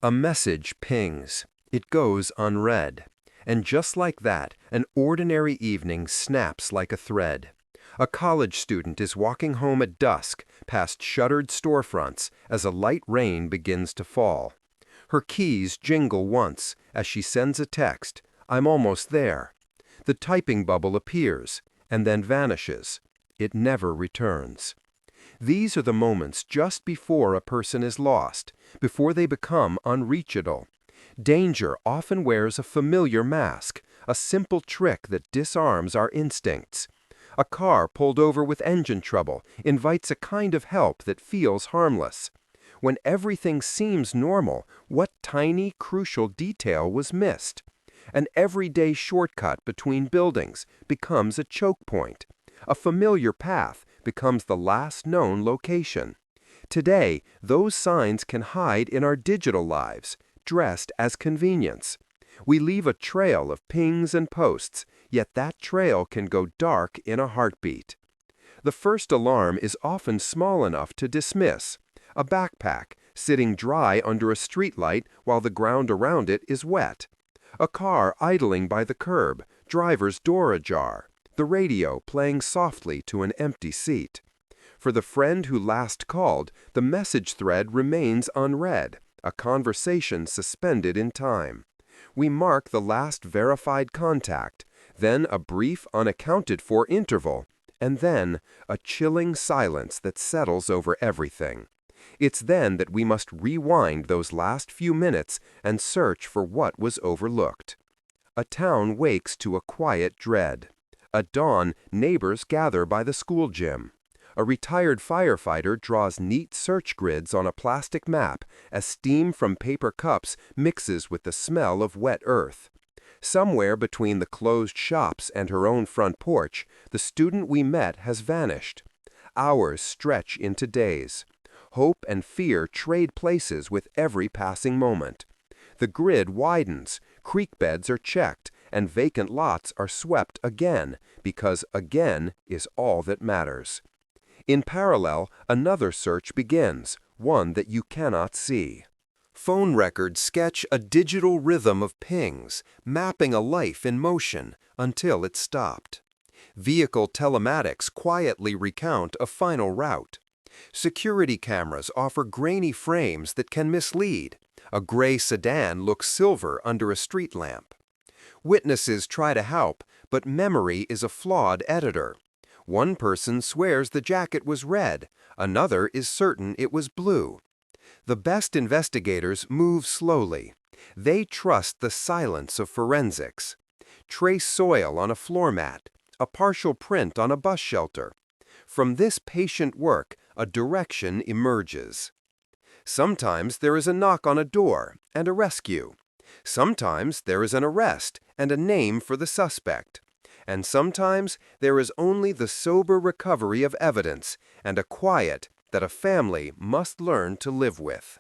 A message pings. It goes unread. And just like that, an ordinary evening snaps like a thread. A college student is walking home at dusk, past shuttered storefronts, as a light rain begins to fall. Her keys jingle once as she sends a text, "I'm almost there." The typing bubble appears, and then vanishes. It never returns. These are the moments just before a person is lost, before they become unreachable. Danger often wears a familiar mask, a simple trick that disarms our instincts. A car pulled over with engine trouble invites a kind of help that feels harmless. When everything seems normal, what tiny, crucial detail was missed? An everyday shortcut between buildings becomes a choke point. A familiar path becomes the last known location. Today, those signs can hide in our digital lives, dressed as convenience. We leave a trail of pings and posts, yet that trail can go dark in a heartbeat. The first alarm is often small enough to dismiss. A backpack sitting dry under a streetlight while the ground around it is wet. A car idling by the curb, driver's door ajar, the radio playing softly to an empty seat. For the friend who last called, the message thread remains unread, a conversation suspended in time. We mark the last verified contact, then a brief unaccounted-for interval, and then a chilling silence that settles over everything. It's then that we must rewind those last few minutes and search for what was overlooked. A town wakes to a quiet dread. At dawn, neighbors gather by the school gym. A retired firefighter draws neat search grids on a plastic map as steam from paper cups mixes with the smell of wet earth. Somewhere between the closed shops and her own front porch, the student we met has vanished. Hours stretch into days. Hope and fear trade places with every passing moment. The grid widens, creek beds are checked, and vacant lots are swept again, because again is all that matters. In parallel, another search begins, one that you cannot see. Phone records sketch a digital rhythm of pings, mapping a life in motion until it stopped. Vehicle telematics quietly recount a final route. Security cameras offer grainy frames that can mislead. A gray sedan looks silver under a street lamp. Witnesses try to help, but memory is a flawed editor. One person swears the jacket was red, another is certain it was blue. The best investigators move slowly. They trust the silence of forensics. Trace soil on a floor mat, a partial print on a bus shelter. From this patient work, a direction emerges. Sometimes there is a knock on a door and a rescue. Sometimes there is an arrest and a name for the suspect. And sometimes there is only the sober recovery of evidence and a quiet that a family must learn to live with.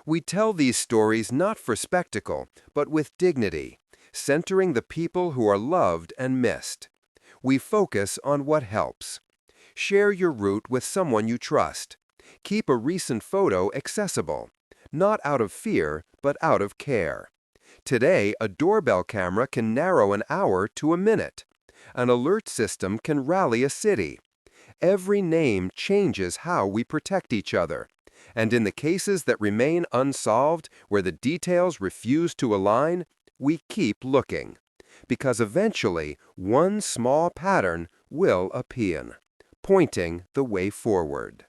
We tell these stories not for spectacle, but with dignity, centering the people who are loved and missed. We focus on what helps. Share your route with someone you trust. Keep a recent photo accessible, not out of fear, but out of care. Today, a doorbell camera can narrow an hour to a minute. An alert system can rally a city. Every name changes how we protect each other. And in the cases that remain unsolved, where the details refuse to align, we keep looking. Because eventually, one small pattern will appear, pointing the way forward.